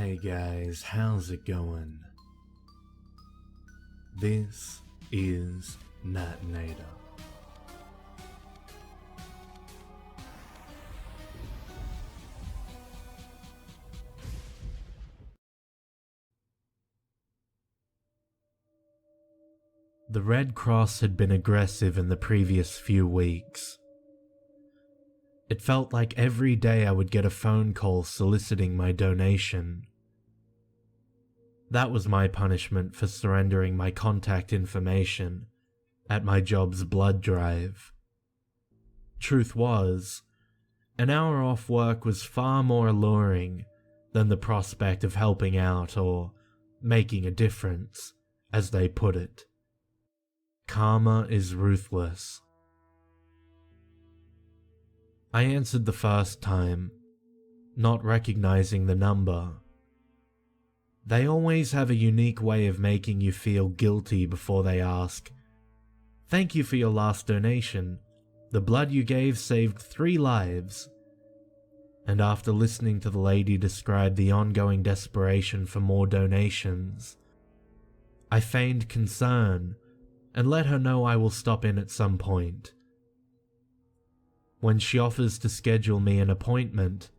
Hey guys, how's it going? This is Natenator. The Red Cross had been aggressive in the previous few weeks. It felt like every day I would get a phone call soliciting my donation. That was my punishment for surrendering my contact information at my job's blood drive. Truth was, an hour off work was far more alluring than the prospect of helping out or making a difference, as they put it. Karma is ruthless. I answered the first time, not recognizing the number. They always have a unique way of making you feel guilty before they ask, "Thank you for your last donation. The blood you gave saved 3 lives." And after listening to the lady describe the ongoing desperation for more donations, I feigned concern and let her know I will stop in at some point. When she offers to schedule me an appointment,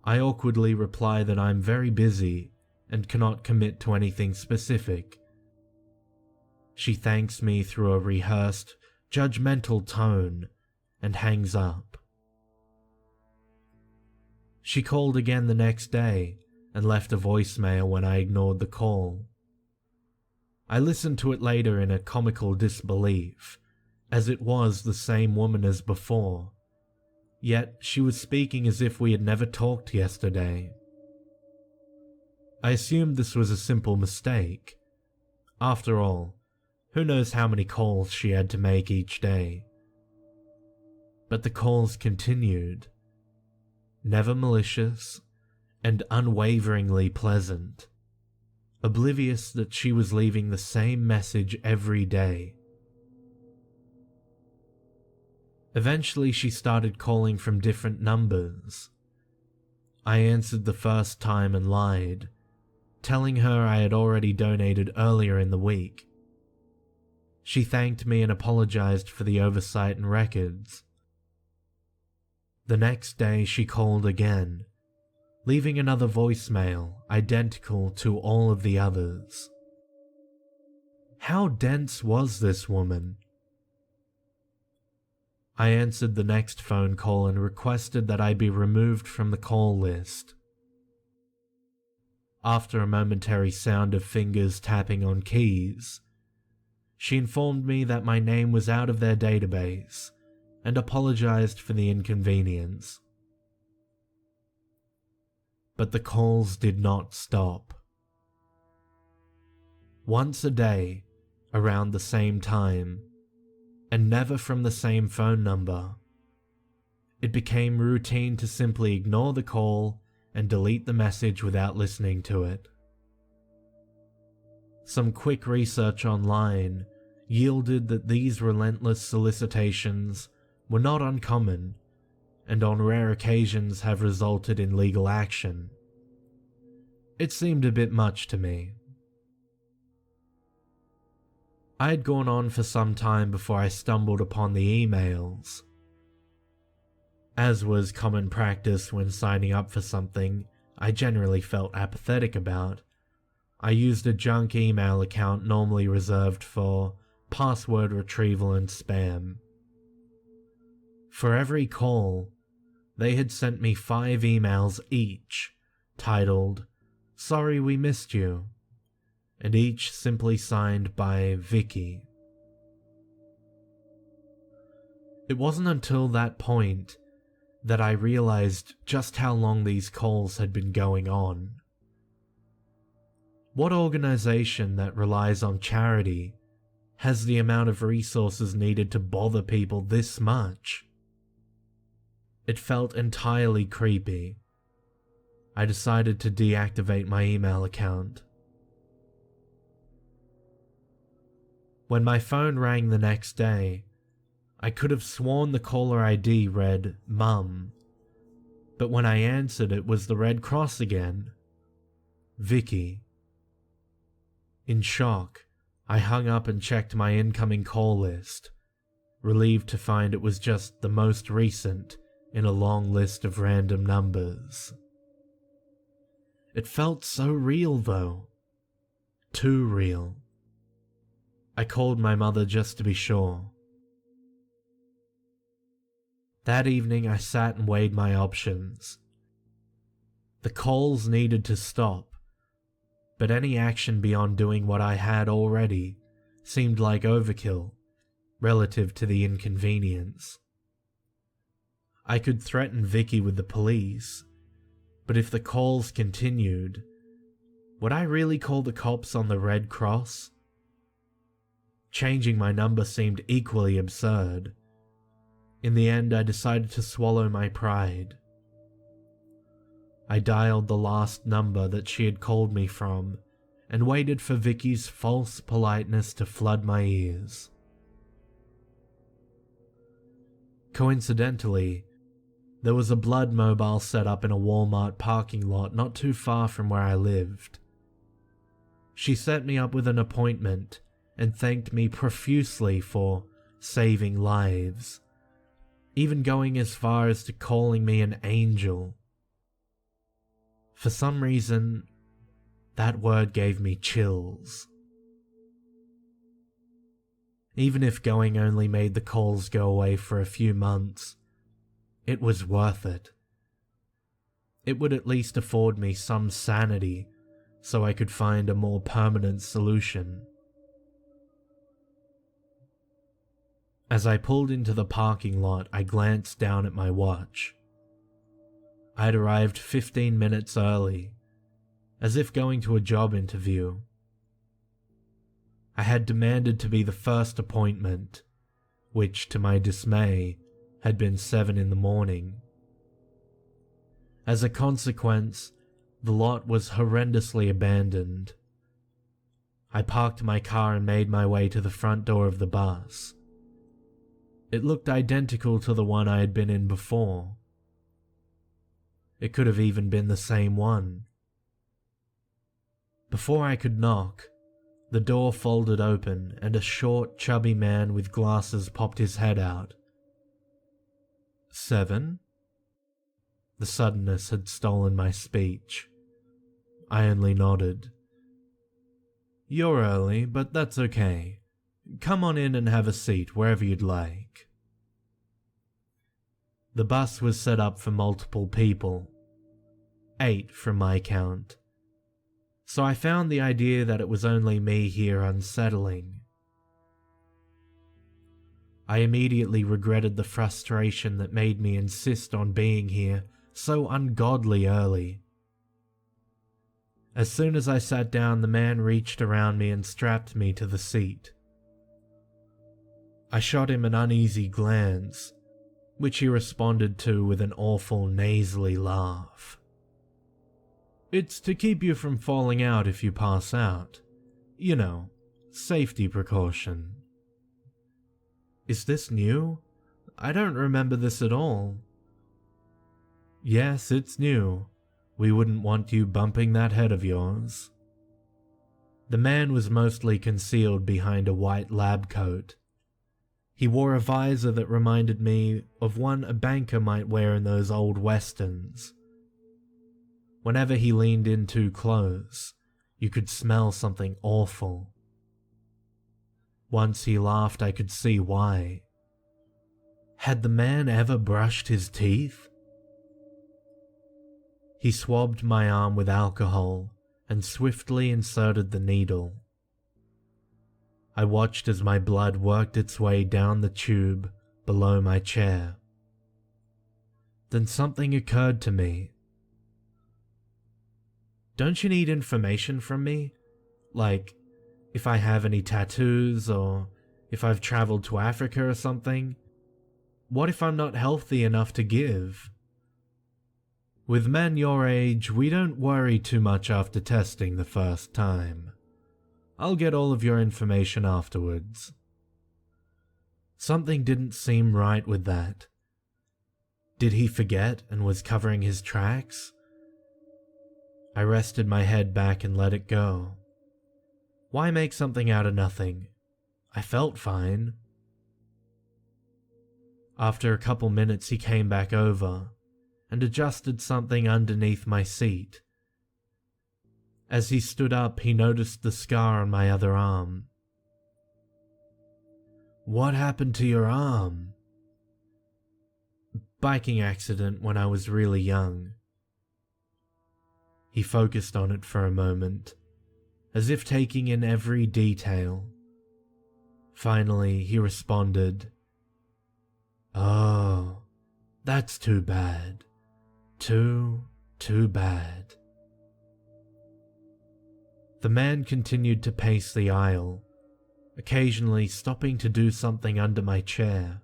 I awkwardly reply that I'm very busy and cannot commit to anything specific. She thanks me through a rehearsed, judgmental tone and hangs up. She called again the next day and left a voicemail when I ignored the call. I listened to it later in a comical disbelief, as it was the same woman as before, yet she was speaking as if we had never talked yesterday. I assumed this was a simple mistake. After all, who knows how many calls she had to make each day. But the calls continued, never malicious and unwaveringly pleasant, oblivious that she was leaving the same message every day. Eventually she started calling from different numbers. I answered the first time and lied, telling her I had already donated earlier in the week. She thanked me and apologized for the oversight and records. The next day she called again, leaving another voicemail identical to all of the others. How dense was this woman? I answered the next phone call and requested that I be removed from the call list. After a momentary sound of fingers tapping on keys, she informed me that my name was out of their database and apologized for the inconvenience. But the calls did not stop. Once a day, around the same time, and never from the same phone number, it became routine to simply ignore the call and delete the message without listening to it. Some quick research online yielded that these relentless solicitations were not uncommon and on rare occasions have resulted in legal action. It seemed a bit much to me. I had gone on for some time before I stumbled upon the emails. As was common practice when signing up for something I generally felt apathetic about, I used a junk email account normally reserved for password retrieval and spam. For every call, they had sent me 5 emails each, titled, "Sorry we missed you," and each simply signed by Vicky. It wasn't until that point that I realized just how long these calls had been going on. What organization that relies on charity has the amount of resources needed to bother people this much? It felt entirely creepy. I decided to deactivate my email account. When my phone rang the next day, I could have sworn the caller ID read Mum, but when I answered it was the Red Cross again. Vicky. In shock, I hung up and checked my incoming call list, relieved to find it was just the most recent in a long list of random numbers. It felt so real though. Too real. I called my mother just to be sure. That evening I sat and weighed my options. The calls needed to stop, but any action beyond doing what I had already seemed like overkill relative to the inconvenience. I could threaten Vicky with the police, but if the calls continued, would I really call the cops on the Red Cross? Changing my number seemed equally absurd. In the end, I decided to swallow my pride. I dialed the last number that she had called me from and waited for Vicky's false politeness to flood my ears. Coincidentally, there was a blood mobile set up in a Walmart parking lot not too far from where I lived. She set me up with an appointment and thanked me profusely for saving lives, even going as far as to calling me an angel. For some reason, that word gave me chills. Even if going only made the calls go away for a few months, it was worth it. It would at least afford me some sanity so I could find a more permanent solution. As I pulled into the parking lot, I glanced down at my watch. I had arrived 15 minutes early, as if going to a job interview. I had demanded to be the first appointment, which, to my dismay, had been 7 in the morning. As a consequence, the lot was horrendously abandoned. I parked my car and made my way to the front door of the bus. It looked identical to the one I had been in before. It could have even been the same one. Before I could knock, the door folded open and a short, chubby man with glasses popped his head out. 7? The suddenness had stolen my speech. I only nodded. You're early, but that's okay. Come on in and have a seat wherever you'd like. The bus was set up for multiple people. 8 from my count. So I found the idea that it was only me here unsettling. I immediately regretted the frustration that made me insist on being here so ungodly early. As soon as I sat down, the man reached around me and strapped me to the seat. I shot him an uneasy glance, which he responded to with an awful nasally laugh. It's to keep you from falling out if you pass out. You know, safety precaution. Is this new? I don't remember this at all. Yes, it's new. We wouldn't want you bumping that head of yours. The man was mostly concealed behind a white lab coat. He wore a visor that reminded me of one a banker might wear in those old westerns. Whenever he leaned in too close, you could smell something awful. Once he laughed, I could see why. Had the man ever brushed his teeth? He swabbed my arm with alcohol and swiftly inserted the needle. I watched as my blood worked its way down the tube below my chair. Then something occurred to me. Don't you need information from me? Like, if I have any tattoos or if I've traveled to Africa or something? What if I'm not healthy enough to give? With men your age, we don't worry too much after testing the first time. I'll get all of your information afterwards. Something didn't seem right with that. Did he forget and was covering his tracks? I rested my head back and let it go. Why make something out of nothing? I felt fine. After a couple minutes, he came back over and adjusted something underneath my seat. As he stood up, he noticed the scar on my other arm. "What happened to your arm?" "Biking accident when I was really young." He focused on it for a moment, as if taking in every detail. Finally, he responded, "Oh, that's too bad. Too bad." The man continued to pace the aisle, occasionally stopping to do something under my chair.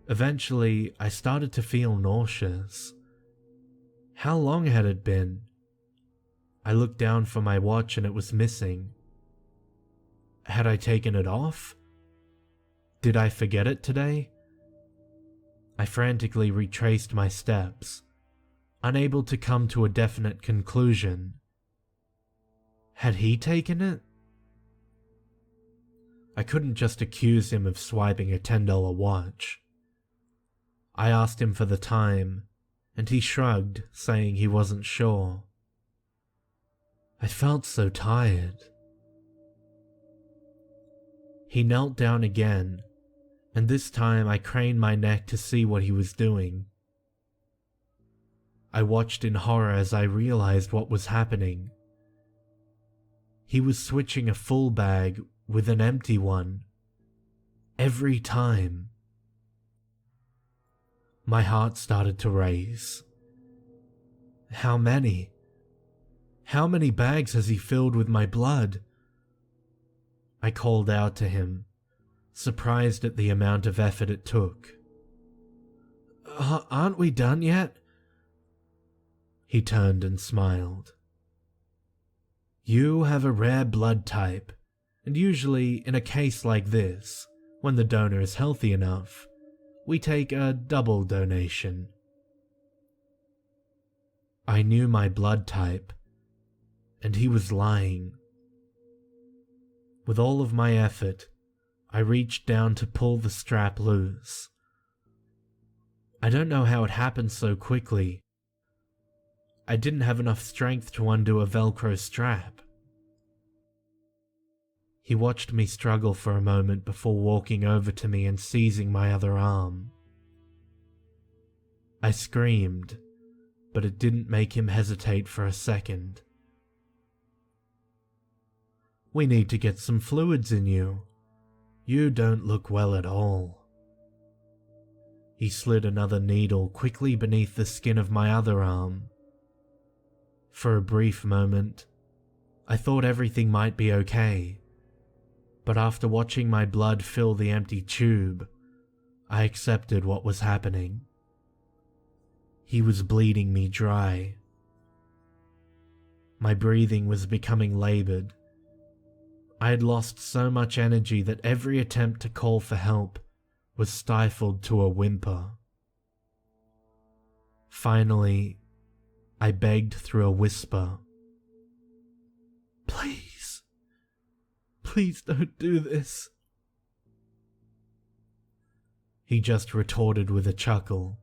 Eventually, I started to feel nauseous. How long had it been? I looked down for my watch and it was missing. Had I taken it off? Did I forget it today? I frantically retraced my steps, unable to come to a definite conclusion. Had he taken it? I couldn't just accuse him of swiping a $10 watch. I asked him for the time, and he shrugged, saying he wasn't sure. I felt so tired. He knelt down again, and this time I craned my neck to see what he was doing. I watched in horror as I realized what was happening. He was switching a full bag with an empty one. Every time. My heart started to race. How many? How many bags has he filled with my blood? I called out to him, surprised at the amount of effort it took. Aren't we done yet?" He turned and smiled. "You have a rare blood type, and usually in a case like this, when the donor is healthy enough, we take a double donation." I knew my blood type, and he was lying. With all of my effort, I reached down to pull the strap loose. I don't know how it happened so quickly. I didn't have enough strength to undo a Velcro strap. He watched me struggle for a moment before walking over to me and seizing my other arm. I screamed, but it didn't make him hesitate for a second. "We need to get some fluids in you. You don't look well at all." He slid another needle quickly beneath the skin of my other arm. For a brief moment, I thought everything might be okay, but after watching my blood fill the empty tube, I accepted what was happening. He was bleeding me dry. My breathing was becoming labored. I had lost so much energy that every attempt to call for help was stifled to a whimper. Finally, I begged through a whisper, "Please, please don't do this." He just retorted with a chuckle.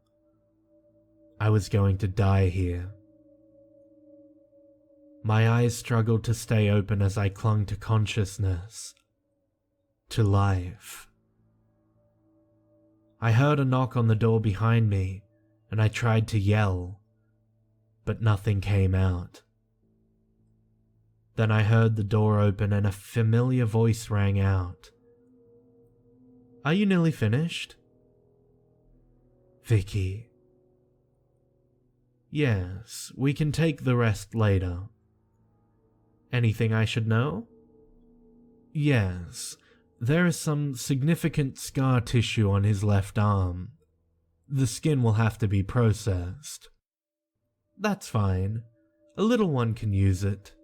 I was going to die here. My eyes struggled to stay open as I clung to consciousness, to life. I heard a knock on the door behind me, and I tried to yell, but nothing came out. Then I heard the door open and a familiar voice rang out. "Are you nearly finished?" "Vicky." "Yes, we can take the rest later." "Anything I should know?" "Yes, there is some significant scar tissue on his left arm. The skin will have to be processed." "That's fine. A little one can use it."